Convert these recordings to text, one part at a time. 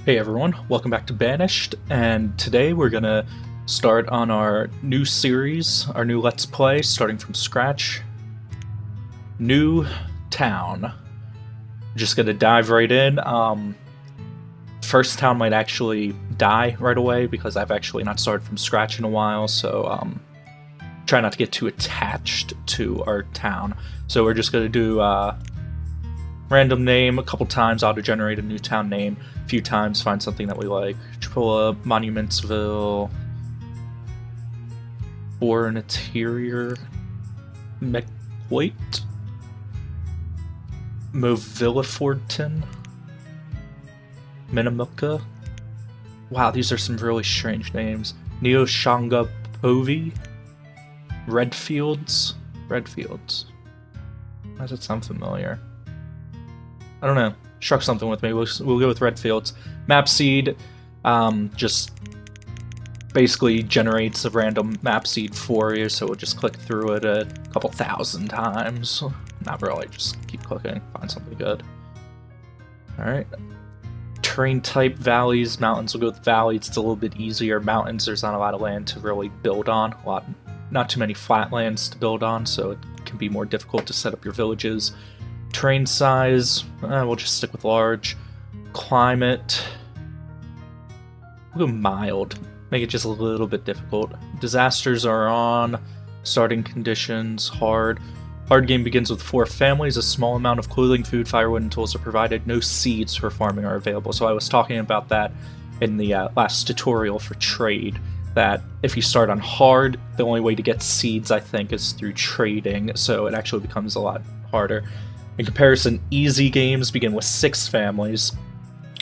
Hey everyone, welcome back to Banished, and today we're gonna start on our new series, our new Let's Play, starting from scratch. New town. Just gonna dive right in. First town might actually die right away because I've actually not started from scratch in a while, so try not to get too attached to our town. So we're just gonna do random name a couple times, auto-generate a new town name a few times, find something that we like. Chipola, Monumentsville, Foreign Interior, McWait, Movillaforton, Minamilka. Wow, these are some really strange names. Neoshangapovi, Redfields. Redfields. Why does it sound familiar? I don't know. Struck something with me. We'll go with Redfields. Map seed just basically generates a random map seed for you, so we'll just click through it a couple thousand times. Not really, just keep clicking, find something good. Alright. Terrain type, valleys, mountains. We'll go with valleys, it's a little bit easier. Mountains, there's not a lot of land to really build on. Not too many flatlands to build on, so it can be more difficult to set up your villages. Terrain size, we'll just stick with large. Climate, we'll go mild. Make it just a little bit difficult. Disasters are on. Starting conditions, hard. Hard game begins with 4 families. A small amount of clothing, food, firewood, and tools are provided. No seeds for farming are available. So I was talking about that in the last tutorial for trade. That if you start on hard, the only way to get seeds, I think, is through trading. So it actually becomes a lot harder. In comparison, easy games begin with 6 families.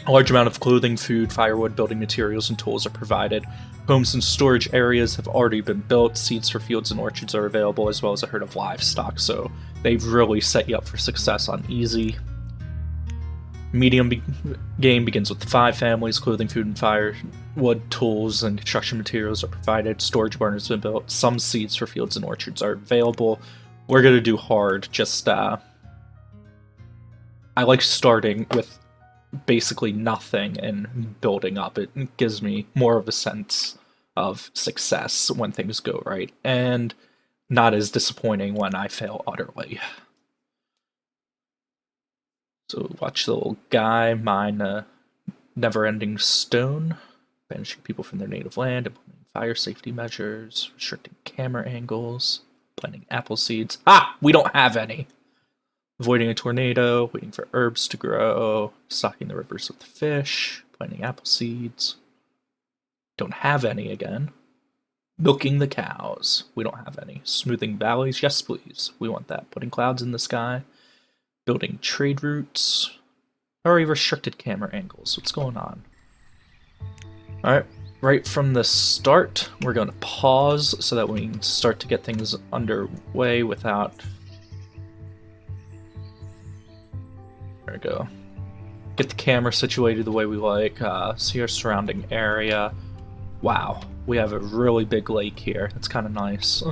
A large amount of clothing, food, firewood, building materials, and tools are provided. Homes and storage areas have already been built. Seeds for fields and orchards are available, as well as a herd of livestock, so they've really set you up for success on easy. Medium game begins with 5 families. Clothing, food, and firewood, tools, and construction materials are provided. Storage barn has been built. Some seeds for fields and orchards are available. We're going to do hard, just I like starting with basically nothing and building up. It gives me more of a sense of success when things go right, and not as disappointing when I fail utterly. So watch the little guy mine a never-ending stone, banishing people from their native land, implementing fire safety measures, restricting camera angles, planting apple seeds. Ah! We don't have any! Avoiding a tornado, waiting for herbs to grow, stocking the rivers with fish, planting apple seeds. Don't have any again. Milking the cows. We don't have any. Smoothing valleys. Yes, please. We want that. Putting clouds in the sky. Building trade routes. Already restricted camera angles. What's going on? Alright. Right from the start, we're going to pause so that we can start to get things underway without... There we go. Get the camera situated the way we like. See our surrounding area. Wow, we have a really big lake here. That's kind of nice.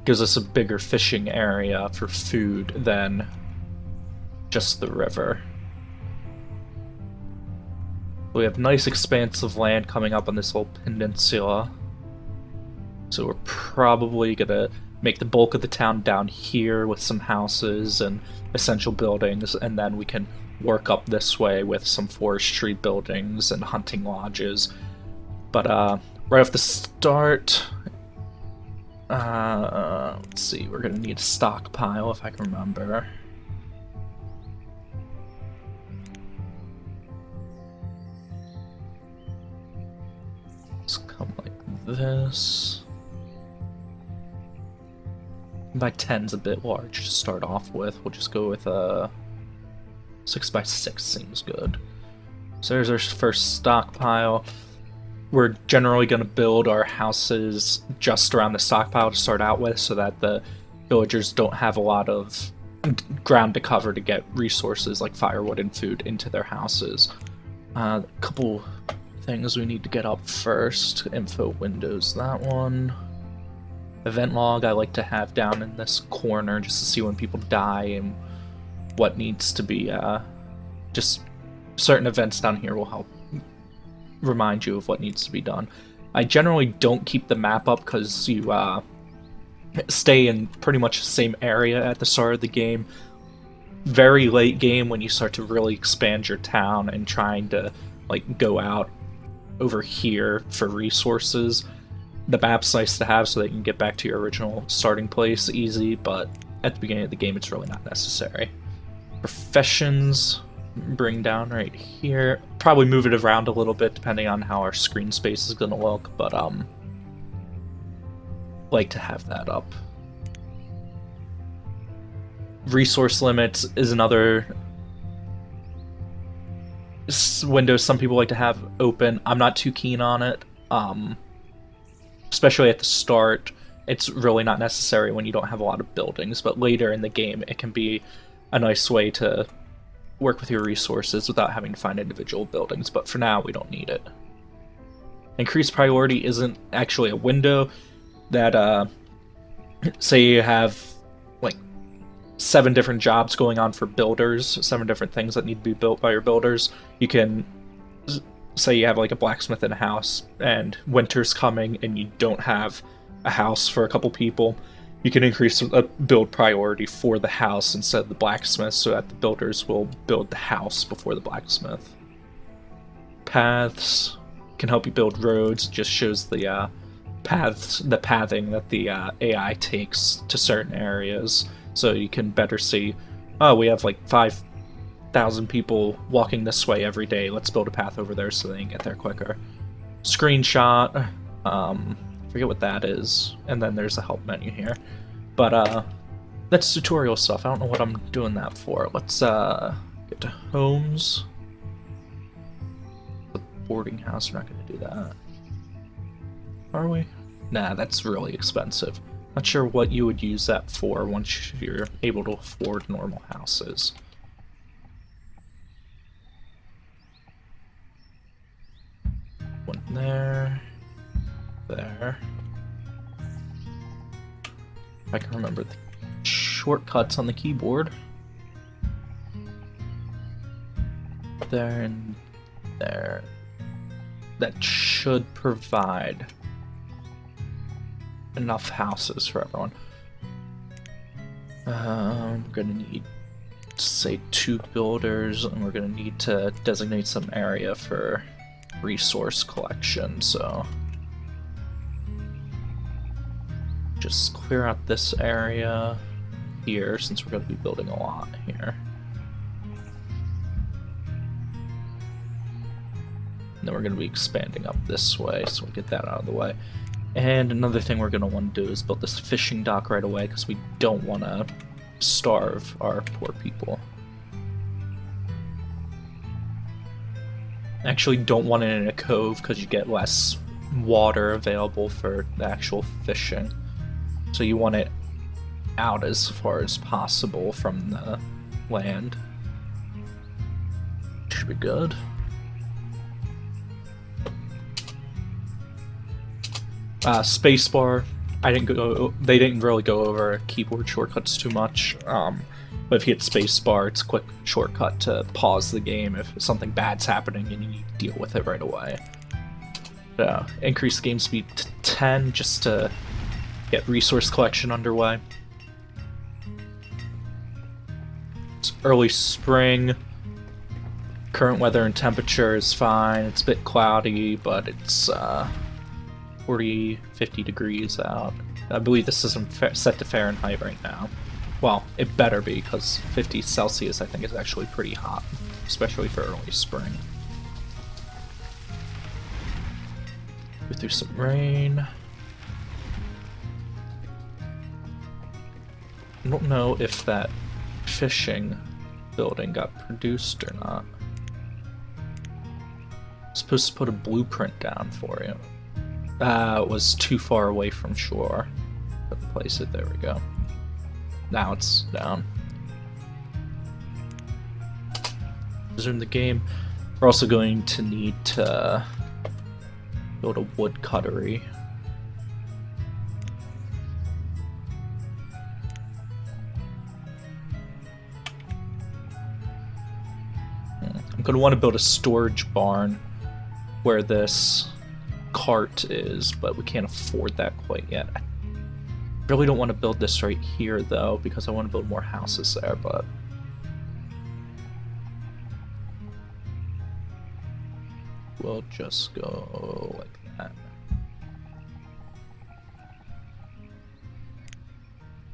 Gives us a bigger fishing area for food than just the river. We have nice expanse of land coming up on this whole peninsula. So we're probably gonna make the bulk of the town down here with some houses and essential buildings, and then we can work up this way with some forestry buildings and hunting lodges. But right off the start, let's see, we're gonna need a stockpile if I can remember. Let's come like this. By 10's a bit large to start off with. We'll just go with a 6x6 seems good. So there's our first stockpile. We're generally going to build our houses just around the stockpile to start out with so that the villagers don't have a lot of ground to cover to get resources like firewood and food into their houses. A couple things we need to get up first. Info windows, that one. Event log I like to have down in this corner just to see when people die and what needs to be just certain events down here will help remind you of what needs to be done. I generally don't keep the map up because you stay in pretty much the same area at the start of the game. Very late game, when you start to really expand your town and trying to like go out over here for resources, the map's nice to have so that you can get back to your original starting place easy, but at the beginning of the game it's really not necessary. Professions, bring down right here. Probably move it around a little bit depending on how our screen space is going to look, but like to have that up. Resource limits is another window some people like to have open. I'm not too keen on it, especially at the start. It's really not necessary when you don't have a lot of buildings, but later in the game it can be a nice way to work with your resources without having to find individual buildings, but for now we don't need it. Increased priority isn't actually a window that, say you have like 7 different jobs going on for builders, 7 different things that need to be built by your builders. You can say you have like a blacksmith in a house and winter's coming and you don't have a house for a couple people. You can increase a build priority for the house instead of the blacksmith so that the builders will build the house before the blacksmith. Paths can help you build roads. It just shows the pathing that the AI takes to certain areas, so you can better see, oh, we have like 5,000 people walking this way every day, let's build a path over there so they can get there quicker. Screenshot, forget what that is, and then there's a help menu here. But that's tutorial stuff. I don't know what I'm doing that for. Let's get to homes. The boarding house, we're not going to do that. Are we? Nah, that's really expensive. Not sure what you would use that for once you're able to afford normal houses. One there. There. If I can remember the shortcuts on the keyboard. There and there. That should provide enough houses for everyone. We're gonna need, say, 2 builders, and we're gonna need to designate some area for resource collection, so just clear out this area here since we're going to be building a lot here. And then we're going to be expanding up this way, so we'll get that out of the way. And another thing we're going to want to do is build this fishing dock right away because we don't want to starve our poor people. Actually don't want it in a cove because you get less water available for the actual fishing. So you want it out as far as possible from the land. Should be good. Spacebar. They didn't really go over keyboard shortcuts too much. But if you hit spacebar, it's a quick shortcut to pause the game if something bad's happening and you need to deal with it right away. Increase game speed to 10 just to get resource collection underway. It's early spring. Current weather and temperature is fine. It's a bit cloudy, but it's 40, 50 degrees out. I believe this isn't set to Fahrenheit right now. Well, it better be, because 50 Celsius I think is actually pretty hot, especially for early spring. Go through some rain. I don't know if that fishing building got produced or not. I'm supposed to put a blueprint down for you. It was too far away from shore. Couldn't place it, there we go. Now it's down. Resume the game. We're also going to need to build a wood cuttery. I'm gonna want to build a storage barn where this cart is, but we can't afford that quite yet. I really don't want to build this right here though, because I want to build more houses there, but we'll just go like that.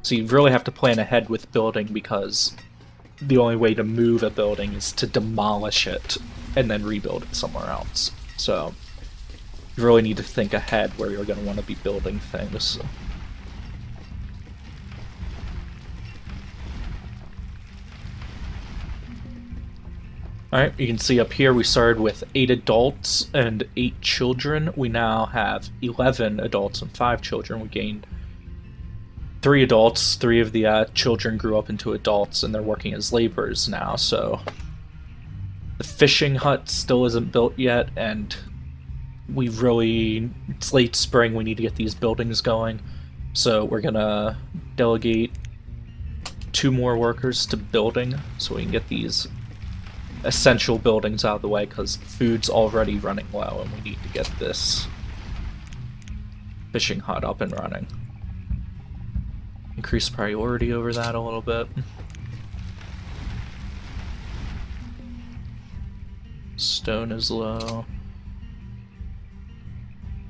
So you really have to plan ahead with building, because the only way to move a building is to demolish it and then rebuild it somewhere else. So you really need to think ahead where you're going to want to be building things. Alright, you can see up here we started with 8 adults and 8 children. We now have 11 adults and 5 children. We gained 3 adults. 3 of the children grew up into adults, and they're working as laborers now, so the fishing hut still isn't built yet, and it's late spring, we need to get these buildings going, so we're gonna delegate 2 more workers to building so we can get these essential buildings out of the way, because food's already running low and we need to get this fishing hut up and running. Increase priority over that a little bit. Stone is low.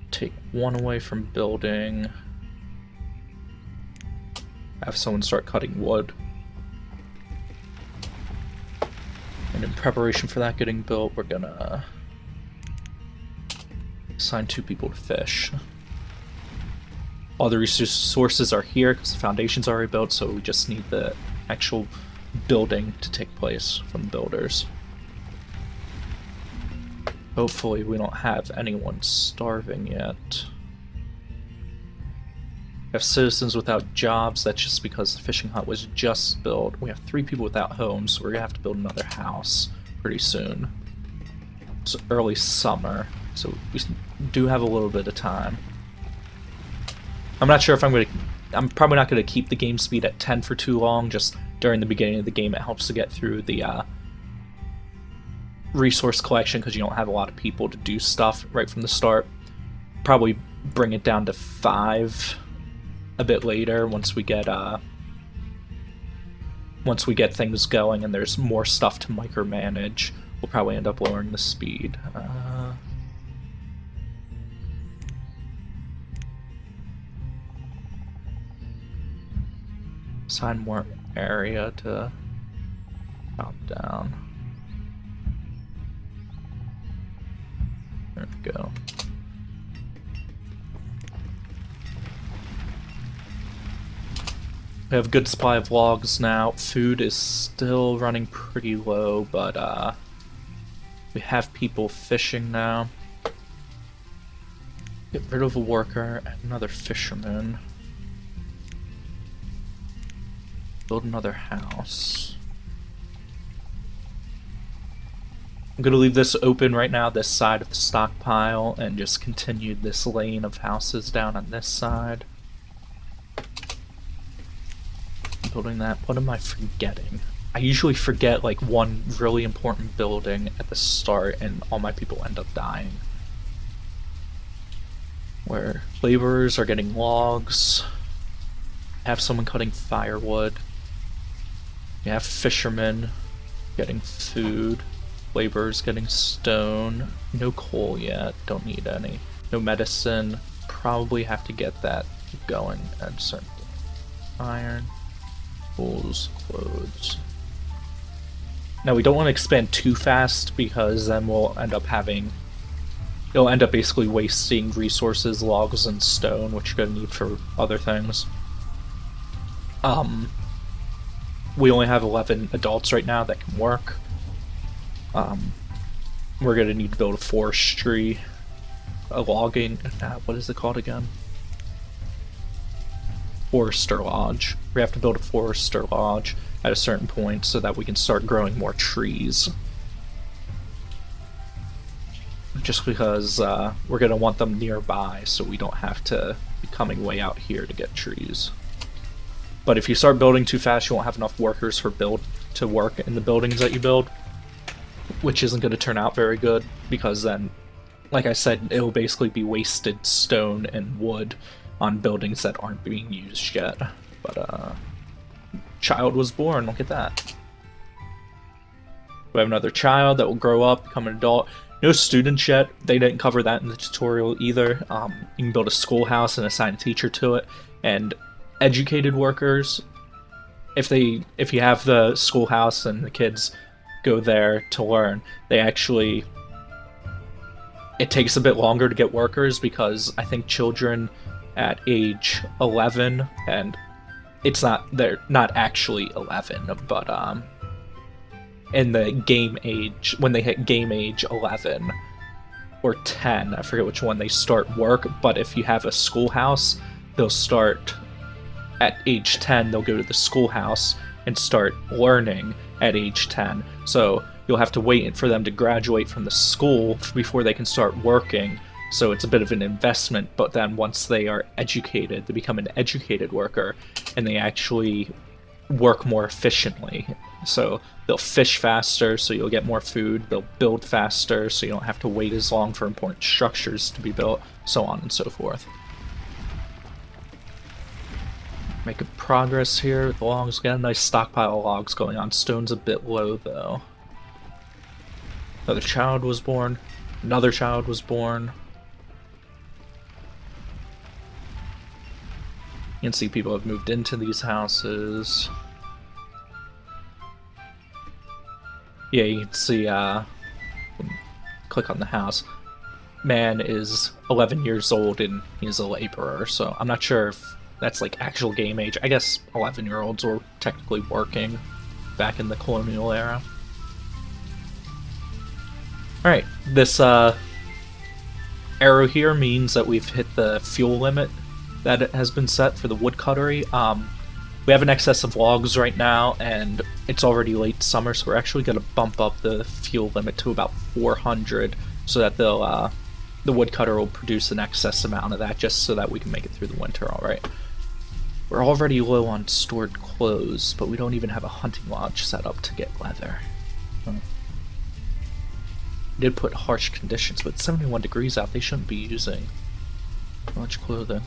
Take 1 away from building. Have someone start cutting wood. And in preparation for that getting built, we're gonna assign 2 people to fish. All the resources are here because the foundation's already built, so we just need the actual building to take place from the builders. Hopefully we don't have anyone starving yet. We have citizens without jobs. That's just because the fishing hut was just built. We have 3 people without homes, so we're gonna have to build another house pretty soon. It's early summer, so we do have a little bit of time. I'm not sure if I'm probably not gonna keep the game speed at 10 for too long. Just during the beginning of the game, it helps to get through the resource collection, because you don't have a lot of people to do stuff right from the start. Probably bring it down to 5 a bit later once we get things going and there's more stuff to micromanage. We'll probably end up lowering the speed. Assign more area to top down. There we go. We have a good supply of logs now. Food is still running pretty low, but we have people fishing now. Get rid of a worker and another fisherman. Build another house. I'm going to leave this open right now, this side of the stockpile, and just continue this lane of houses down on this side. Building that. What am I forgetting? I usually forget like one really important building at the start and all my people end up dying. Where laborers are getting logs. Have someone cutting firewood. You have fishermen getting food. Laborers getting stone. No coal yet. Don't need any. No medicine. Probably have to get that going at a certain point. Iron. Tools. Clothes. Now we don't want to expand too fast because then we'll end up it'll end up basically wasting resources, logs, and stone, which you're going to need for other things. We only have 11 adults right now that can work. We're going to need to build a forestry, a logging, what is it called again? Forester Lodge. We have to build a Forester Lodge at a certain point so that we can start growing more trees. Just because we're going to want them nearby so we don't have to be coming way out here to get trees. But if you start building too fast, you won't have enough workers to work in the buildings that you build. which isn't going to turn out very good, because then, like I said, it'll basically be wasted stone and wood on buildings that aren't being used yet. But, child was born, look at that. We have another child that will grow up, become an adult. No students yet. They didn't cover that in the tutorial either. You can build a schoolhouse and assign a teacher to it. And educated workers, if you have the schoolhouse and the kids go there to learn, they actually... It takes a bit longer to get workers because I think children at age 11, and they're not actually 11, but in the game age, when they hit game age 11 or 10, I forget which one, they start work. But if you have a schoolhouse, they'll start at age 10, they'll go to the schoolhouse and start learning at age 10. So you'll have to wait for them to graduate from the school before they can start working. So it's a bit of an investment, but then once they are educated, they become an educated worker, and they actually work more efficiently. So they'll fish faster, so you'll get more food. They'll build faster, so you don't have to wait as long for important structures to be built, so on and so forth. Making progress here with the logs. Got a nice stockpile of logs going on. Stone's a bit low, though. Another child was born. Another child was born. You can see people have moved into these houses. Yeah, you can see, click on the house. Man is 11 years old and he's a laborer, so I'm not sure if that's like actual game age. I guess 11-year-olds were technically working back in the colonial era. Alright, this arrow here means that we've hit the fuel limit that has been set for the woodcuttery. We have an excess of logs right now, and it's already late summer, so we're actually going to bump up the fuel limit to about 400, so that the woodcutter will produce an excess amount of that, just so that we can make it through the winter, alright. We're already low on stored clothes, but we don't even have a hunting lodge set up to get leather. We did put harsh conditions, but 71 degrees out, they shouldn't be using much clothing.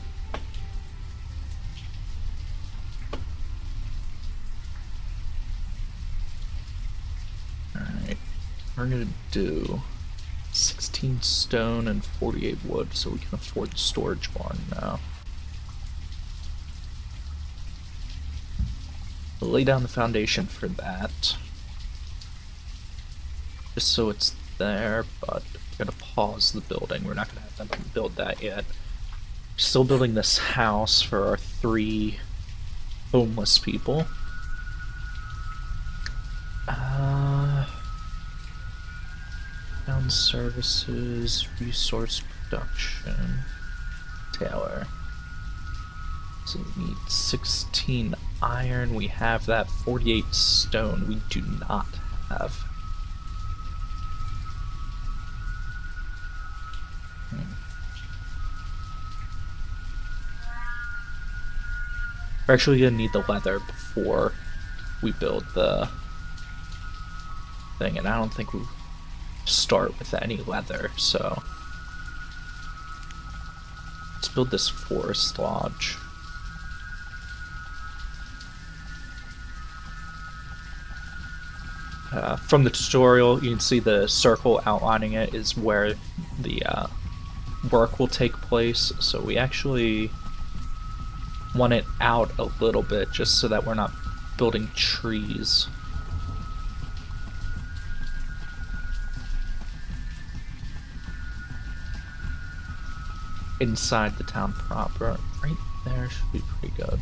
Alright, we're gonna do 16 stone and 48 wood, so we can afford the storage barn now. We'll lay down the foundation for that, just so it's there, but we're gonna pause the building. We're not gonna have them build that yet. We're still building this house for our 3 homeless people. Town services, resource production, Taylor. So we need 16 iron. We have that. 48 stone. We do not have. We're actually gonna need the leather before we build the thing, and I don't think we start with any leather, so let's build this forest lodge. From the tutorial, you can see the circle outlining it is where the work will take place, so we actually want it out a little bit just so that we're not building trees. Inside the town proper. Right there should be pretty good.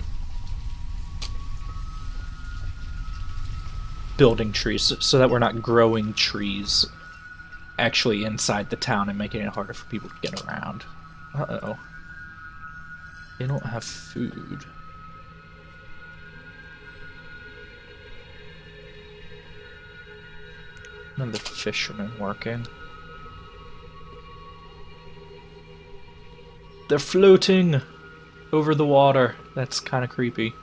Building trees so that we're not growing trees actually inside the town and making it harder for people to get around. Uh-oh. They don't have food. Another fisherman working. They're floating over the water. That's kind of creepy.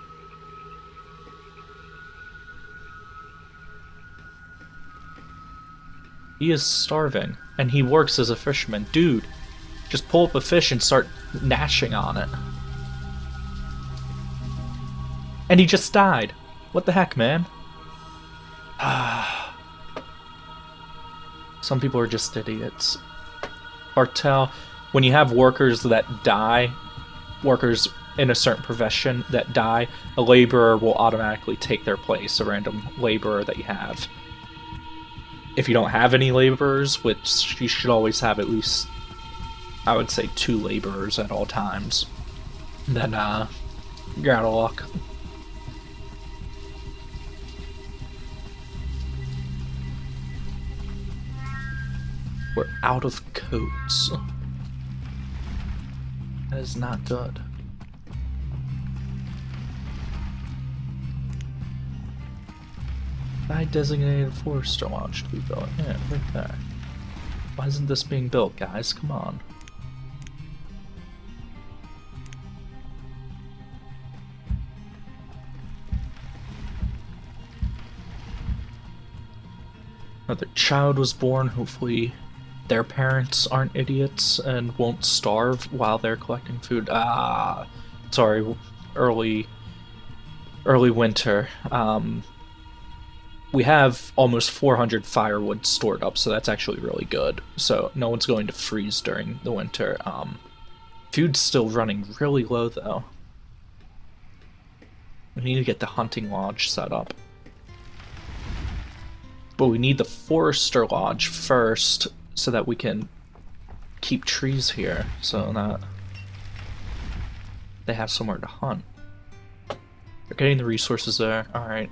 He is starving, and he works as a fisherman. Dude, just pull up a fish and start gnashing on it. And he just died. What the heck, man? Some people are just idiots. Cartel, when you have workers that die, workers in a certain profession that die, a laborer will automatically take their place, a random laborer that you have. If you don't have any laborers, which you should always have at least, I would say, 2 laborers at all times, then you're out of luck. We're out of coats. That is not good. I designated a forester lodge to be built. Yeah, right there. Why isn't this being built, guys? Come on. Another child was born. Hopefully their parents aren't idiots and won't starve while they're collecting food. Sorry, early winter. We have almost 400 firewood stored up, so that's actually really good. So no one's going to freeze during the winter. Food's still running really low, though. We need to get the hunting lodge set up. But we need the forester lodge first, so that we can keep trees here, so that they have somewhere to hunt. They're getting the resources there. Alright,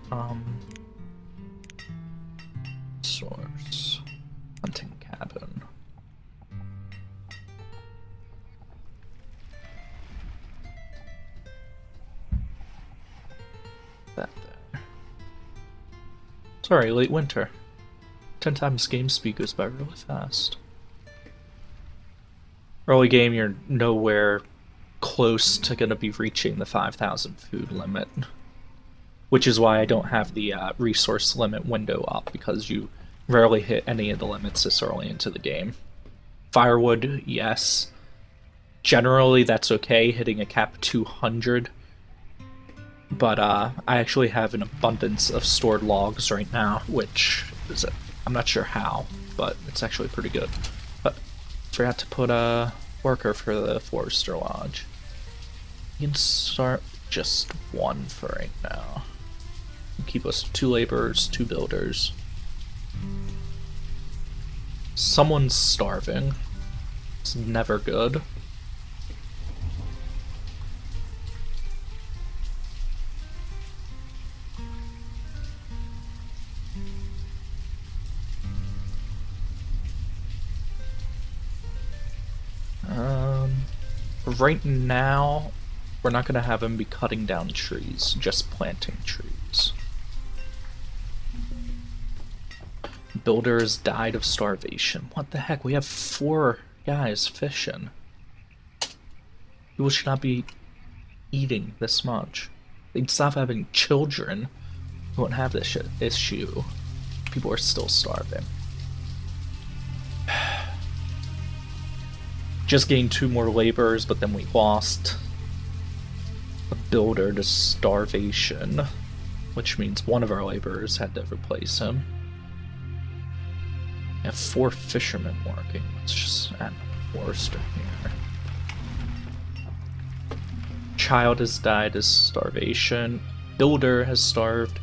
source. Hunting cabin. That there. Sorry, late winter. 10 times game speed goes by really fast. Early game, you're nowhere close to gonna be reaching the 5,000 food limit. Which is why I don't have the resource limit window up, because you rarely hit any of the limits this early into the game. Firewood, yes. Generally, that's okay, hitting a cap of 200. But I actually have an abundance of stored logs right now, which is I'm not sure how, but it's actually pretty good. But forgot to put a worker for the forester lodge. You can start just 1 for right now. Keep us 2 laborers, 2 builders. Someone's starving. It's never good. Right now, we're not going to have him be cutting down trees, just planting trees. Builders died of starvation. What the heck? We have 4 guys fishing. People should not be eating this much. They'd stop having children. We wouldn't have this issue. People are still starving. Just gained 2 more laborers, but then we lost a builder to starvation, which means one of our laborers had to replace him. We have 4 fishermen working. Let's just add a forester here. Child has died of starvation. Builder has starved.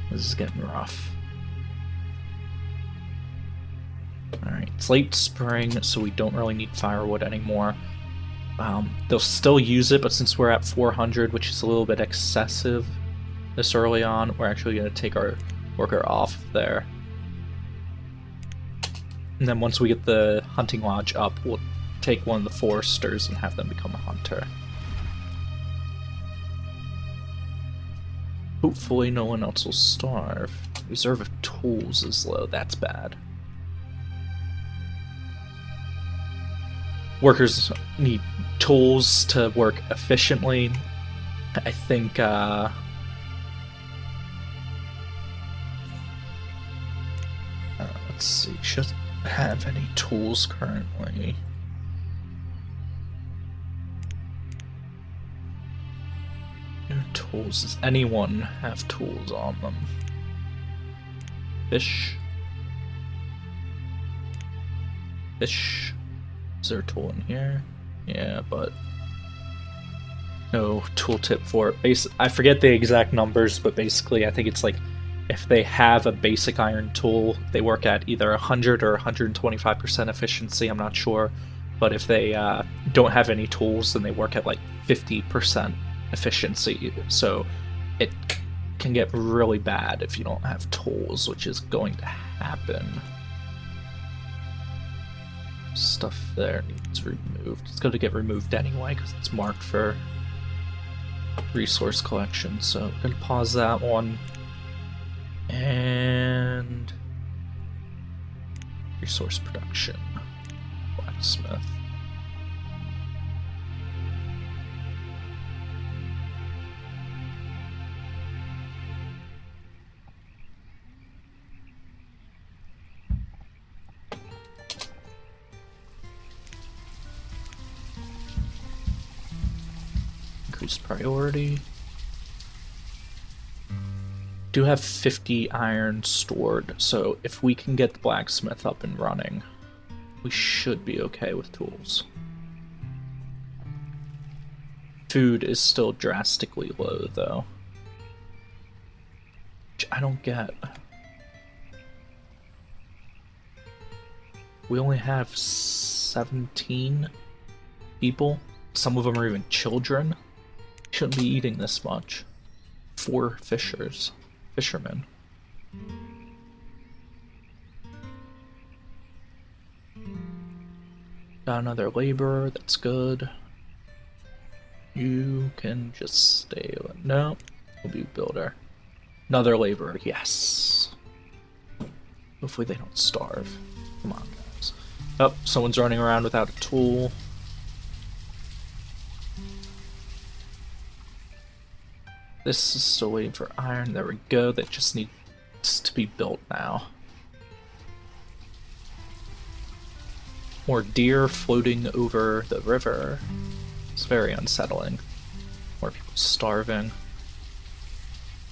This is getting rough. Alright, it's late spring, so we don't really need firewood anymore. They'll still use it, but since we're at 400, which is a little bit excessive this early on, we're actually going to take our worker off there. And then once we get the hunting lodge up, we'll take one of the foresters and have them become a hunter. Hopefully no one else will starve. Reserve of tools is low, that's bad. Workers need tools to work efficiently. I think Let's see, she doesn't have any tools currently. No tools. Does anyone have tools on them? Fish. Fish. Is there a tool in here? Yeah, but no tooltip for it. I forget the exact numbers, but basically I think it's like if they have a basic iron tool, they work at either 100 or 125% efficiency, I'm not sure. But if they don't have any tools, then they work at like 50% efficiency. So it can get really bad if you don't have tools, which is going to happen. Stuff there needs removed. It's going to get removed anyway because it's marked for resource collection. So I'm going to pause that one. And resource production. Blacksmith. Increased priority. Do have 50 iron stored, so if we can get the blacksmith up and running, we should be okay with tools. Food is still drastically low, though. Which I don't get. We only have 17 people. Some of them are even children. Shouldn't be eating this much. 4 fishermen. Got another laborer, that's good. You can just stay. No, we'll be builder. Another laborer, yes. Hopefully they don't starve. Come on, guys. Oh, someone's running around without a tool. This is still waiting for iron. There we go. That just needs to be built now. More deer floating over the river. It's very unsettling. More people starving.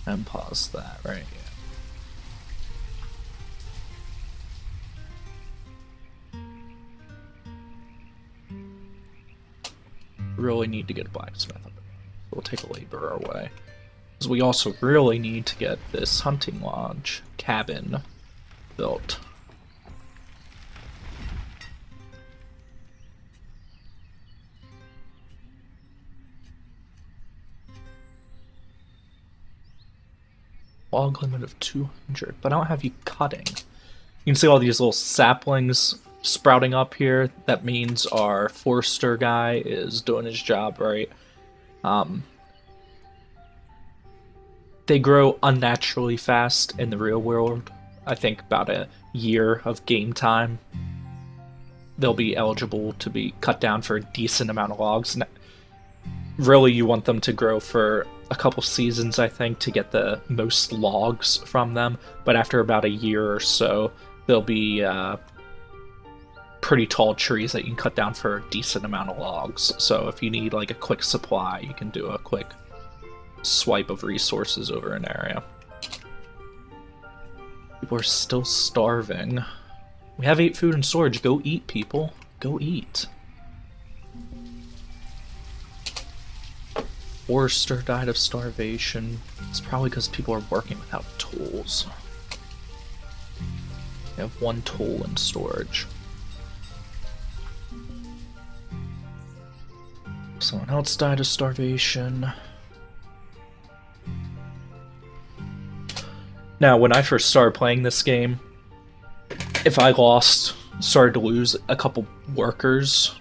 And pause that, right? Yeah. Really need to get a blacksmith up. We'll take a laborer away. Because we also really need to get this hunting lodge cabin built. Log limit of 200, but I don't have you cutting. You can see all these little saplings sprouting up here. That means our forester guy is doing his job right. They grow unnaturally fast in the real world. I think about a year of game time, they'll be eligible to be cut down for a decent amount of logs. Really, you want them to grow for a couple seasons, I think, to get the most logs from them. But after about a year or so, they'll be pretty tall trees that you can cut down for a decent amount of logs. So if you need like a quick supply, you can do a quick swipe of resources over an area. People are still starving. We have 8 food and storage. Go eat, people. Go eat. Forester died of starvation. It's probably because people are working without tools. They have 1 tool in storage. Someone else died of starvation. Now, when I first started playing this game, if I started to lose a couple workers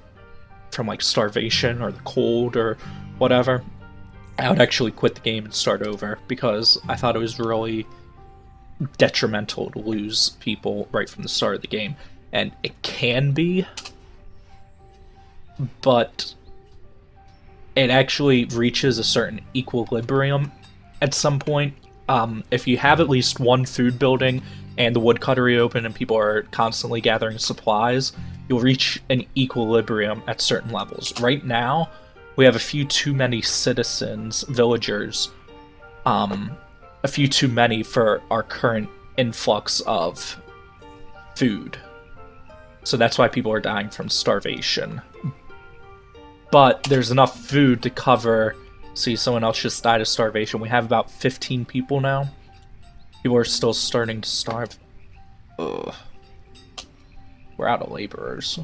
from like starvation or the cold or whatever, I would actually quit the game and start over because I thought it was really detrimental to lose people right from the start of the game. And it can be, but it actually reaches a certain equilibrium at some point. If you have at least 1 food building and the woodcutter reopened and people are constantly gathering supplies, you'll reach an equilibrium at certain levels. Right now, we have a few too many citizens, villagers, a few too many for our current influx of food. So that's why people are dying from starvation. But there's enough food to cover. See, someone else just died of starvation. We have about 15 people now. People are still starting to starve. Ugh. We're out of laborers.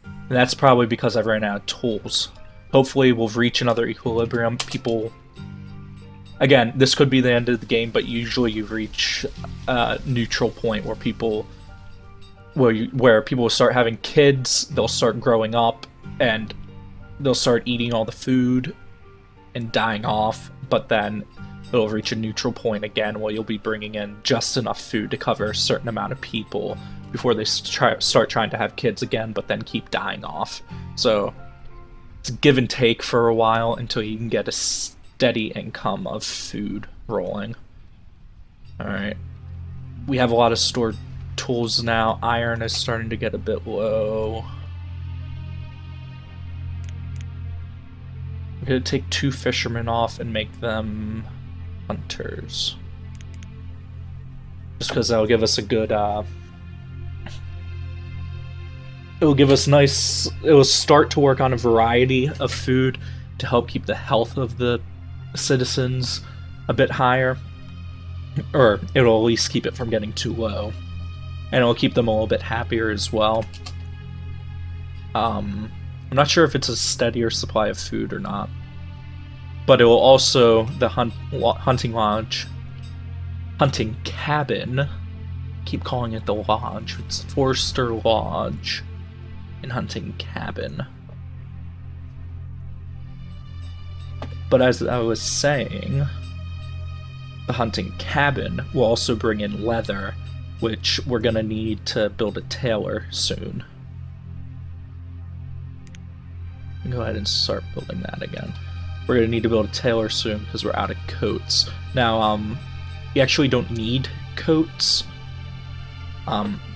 And that's probably because I've ran out of tools. Hopefully we'll reach another equilibrium. People... Again, this could be the end of the game, but usually you reach a neutral point where people... Where people will start having kids, they'll start growing up, and they'll start eating all the food and dying off, but then it'll reach a neutral point again where you'll be bringing in just enough food to cover a certain amount of people before they start trying to have kids again, but then keep dying off. So it's a give and take for a while until you can get a steady income of food rolling. Alright. We have a lot of stored tools now. Iron is starting to get a bit low. I'm gonna take 2 fishermen off and make them hunters. Just because that'll give us a good, it'll give us nice... It'll start to work on a variety of food to help keep the health of the citizens a bit higher. Or it'll at least keep it from getting too low. And it'll keep them a little bit happier as well. I'm not sure if it's a steadier supply of food or not. But it will also... The hunting lodge... Hunting cabin... Keep calling it the lodge. It's Forester Lodge. And hunting cabin. But as I was saying... The hunting cabin will also bring in leather, which we're gonna need to build a tailor soon. Go ahead and start building that again. We're gonna need to build a tailor soon because we're out of coats. Now, you actually don't need coats.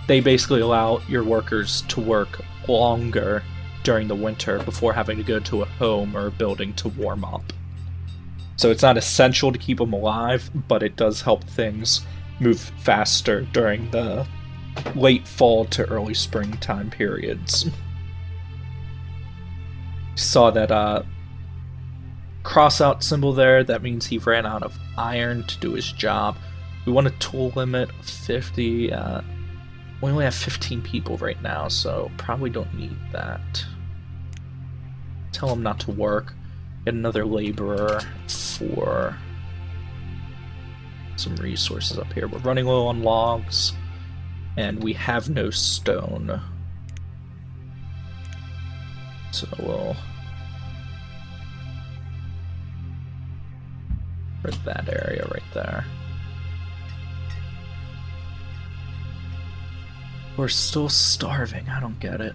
They basically allow your workers to work longer during the winter before having to go to a home or a building to warm up. So it's not essential to keep them alive, but it does help things move faster during the late fall to early springtime periods. Saw that cross-out symbol there. That means he ran out of iron to do his job. We want a tool limit of 50. We only have 15 people right now, so probably don't need that. Tell him not to work. Get another laborer for some resources up here. We're running low on logs, and we have no stone. So we'll... for that area right there. We're still starving, I don't get it.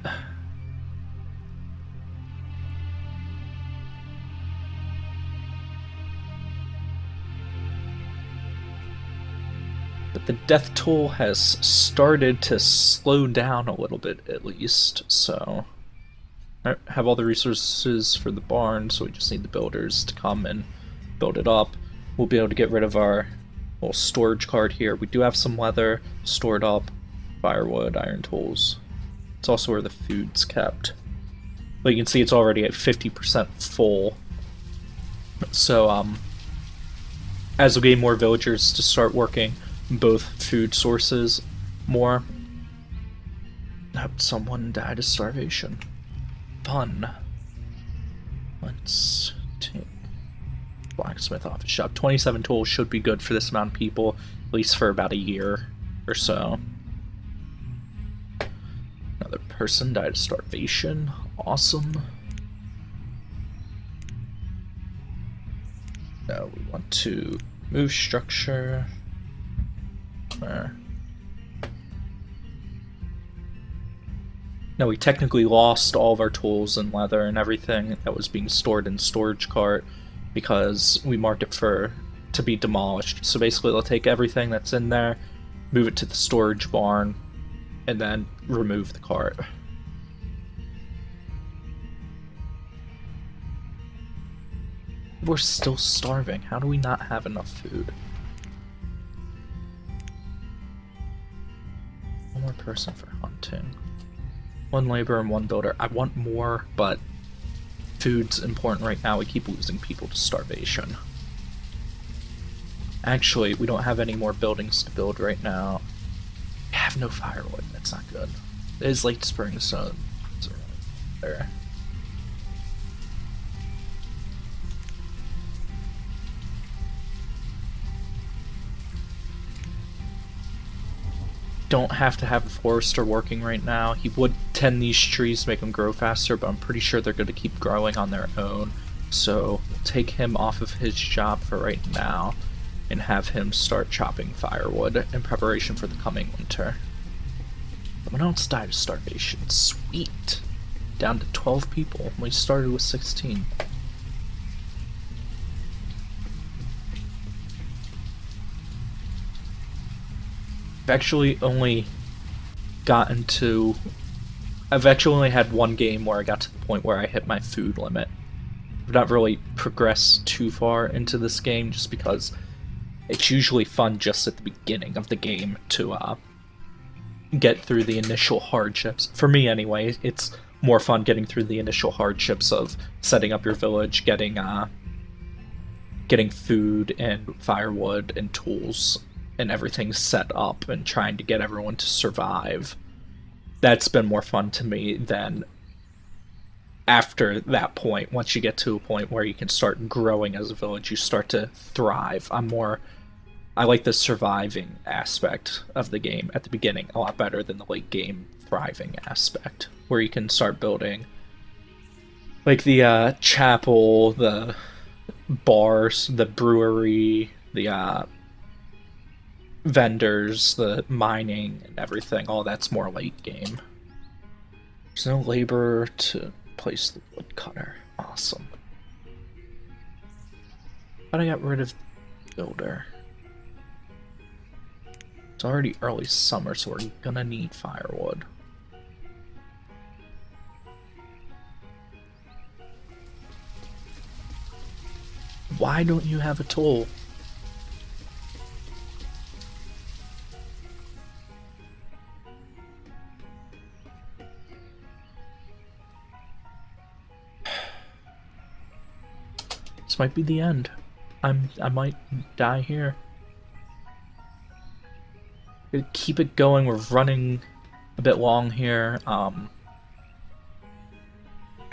But the death toll has started to slow down a little bit, at least, so... I have all the resources for the barn, so we just need the builders to come and build it up. We'll be able to get rid of our little storage card here. We do have some leather stored up, firewood, iron tools. It's also where the food's kept. But you can see it's already at 50% full. So, as we gain more villagers to start working both food sources more. Someone died of starvation. Fun. Let's take blacksmith office shop. 27 tools should be good for this amount of people, at least for about a year or so. Another person died of starvation. Awesome. Now we want to move structure. Now we technically lost all of our tools and leather and everything that was being stored in storage cart because we marked it to to be demolished. So basically they'll take everything that's in there, move it to the storage barn, and then remove the cart. We're still starving. How do we not have enough food? One more person for hunting. One laborer and one builder. I want more, but food's important right now. We keep losing people to starvation. Actually, we don't have any more buildings to build right now. We have no firewood. That's not good. It is late spring, so it's around there. Don't have to have a forester working right now. He would tend these trees to make them grow faster, but I'm pretty sure they're going to keep growing on their own. So we'll take him off of his job for right now and have him start chopping firewood in preparation for the coming winter. Someone else died of starvation. Sweet. Down to 12 people. We started with 16. I've actually only had one game where I got to the point where I hit my food limit. I've not really progressed too far into this game just because it's usually fun just at the beginning of the game to get through the initial hardships. For me anyway, it's more fun getting through the initial hardships of setting up your village, getting food and firewood and tools and everything set up and trying to get everyone to survive. That's been more fun to me than after that point. Once you get to a point where you can start growing as a village, you start to thrive. I like the surviving aspect of the game at the beginning a lot better than the late game thriving aspect, where you can start building like the chapel, the bars, the brewery, the vendors, the mining, and everything. All that's more late game. There's no labor to place the woodcutter. Awesome. But I got rid of the builder. It's already early summer, so we're gonna need firewood. Why don't you have a tool? This might be the end. I might die here. Keep it going. We're running a bit long here. I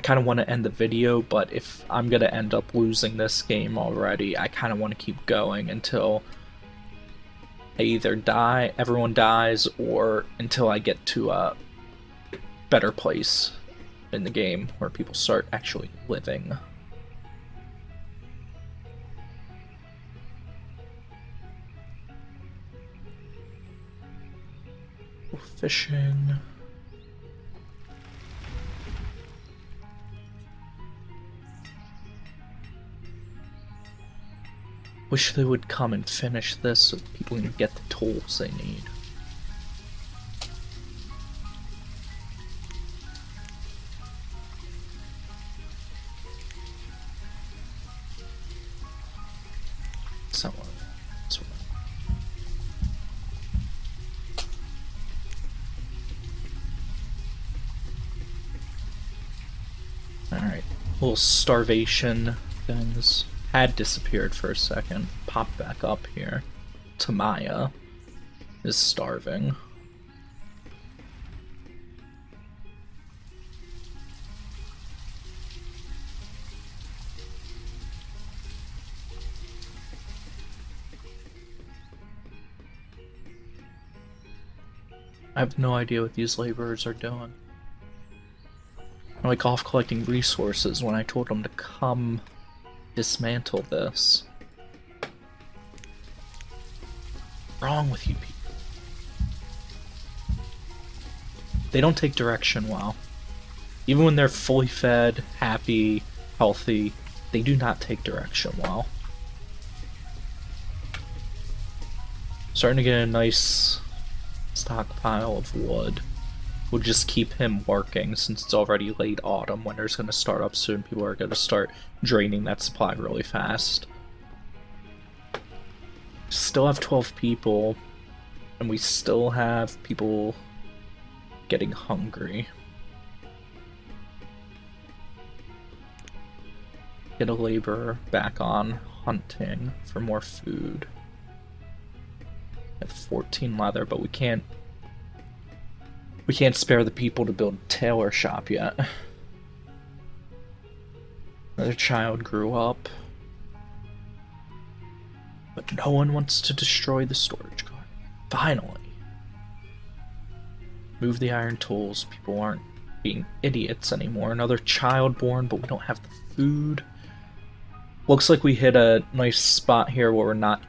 kind of want to end the video, but if I'm gonna end up losing this game already, I kind of want to keep going until I either die, everyone dies, or until I get to a better place in the game where people start actually living. Fishing. Wish they would come and finish this so people can get the tools they need. Someone. Alright, little starvation things had disappeared for a second, popped back up here. Tamaya is starving. I have no idea what these laborers are doing. They're like off collecting resources when I told them to come dismantle this. What's wrong with you people? They don't take direction well. Even when they're fully fed, happy, healthy, they do not take direction well. Starting to get a nice stockpile of wood. We'll just keep him working since it's already late autumn. Winter's going to start up soon. People are going to start draining that supply really fast. Still have 12 people, and we still have people getting hungry. Get a laborer back on hunting for more food. Have 14 leather, but we can't spare the people to build a tailor shop yet. Another child grew up. But no one wants to destroy the storage garden. Finally. Move the iron tools. People aren't being idiots anymore. Another child born, but we don't have the food. Looks like we hit a nice spot here where we're not...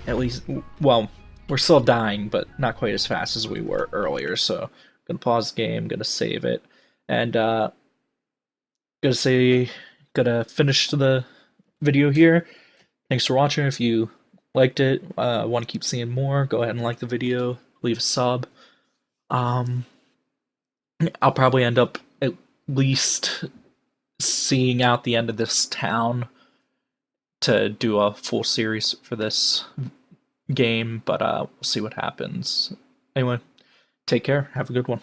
At least... Well, we're still dying, but not quite as fast as we were earlier, so... I'm gonna pause the game, gonna save it, and, gonna finish the video here. Thanks for watching. If you liked it, want to keep seeing more, go ahead and like the video, leave a sub. I'll probably end up at least seeing out the end of this town to do a full series for this game, but we'll see what happens. Anyway, take care, have a good one.